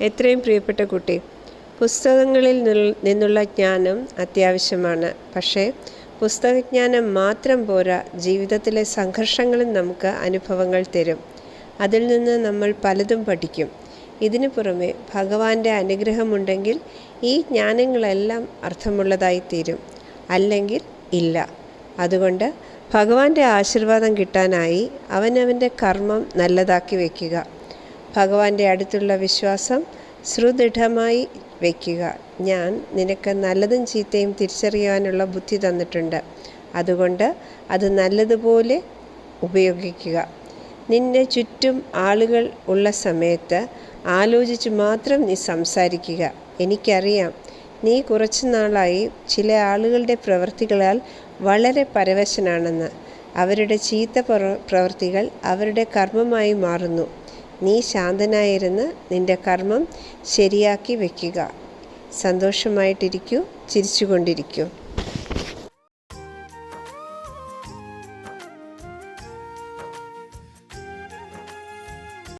എത്രയും പ്രിയപ്പെട്ട കുട്ടി, പുസ്തകങ്ങളിൽ നിന്നുള്ള ജ്ഞാനം അത്യാവശ്യമാണ്. പക്ഷേ പുസ്തകജ്ഞാനം മാത്രം പോരാ, ജീവിതത്തിലെ സംഘർഷങ്ങളും നമുക്ക് അനുഭവങ്ങൾ തരും. അതിൽ നിന്ന് നമ്മൾ പലതും പഠിക്കും. ഇതിനു പുറമെ ഭഗവാന്റെ അനുഗ്രഹമുണ്ടെങ്കിൽ ഈ ജ്ഞാനങ്ങളെല്ലാം അർത്ഥമുള്ളതായിത്തീരും, അല്ലെങ്കിൽ ഇല്ല. അതുകൊണ്ട് ഭഗവാന്റെ ആശീർവാദം കിട്ടാനായി അവനവൻ്റെ കർമ്മം നല്ലതാക്കി വയ്ക്കുക. ഭഗവാന്റെ അടുത്തുള്ള വിശ്വാസം സുദൃഢമായി വയ്ക്കുക. ഞാൻ നിനക്ക് നല്ലതും ചീത്തയും തിരിച്ചറിയാനുള്ള ബുദ്ധി തന്നിട്ടുണ്ട്. അതുകൊണ്ട് അത് നല്ലതുപോലെ ഉപയോഗിക്കുക. നിന്നെ ചുറ്റും ആളുകൾ ഉള്ള സമയത്ത് ആലോചിച്ച് മാത്രം നീ സംസാരിക്കുക. എനിക്കറിയാം, നീ കുറച്ചു നാളായി ചില ആളുകളുടെ പ്രവൃത്തികളാൽ വളരെ പരവശനാണെന്ന്. അവരുടെ ചീത്ത പ്രവൃത്തികൾ അവരുടെ കർമ്മമായി മാറുന്നു. നീ ശാന്തനായിരുന്ന് നിന്റെ കർമ്മം ശരിയാക്കി വയ്ക്കുക. സന്തോഷമായിട്ടിരിക്കൂ, ചിരിച്ചുകൊണ്ടിരിക്കൂ.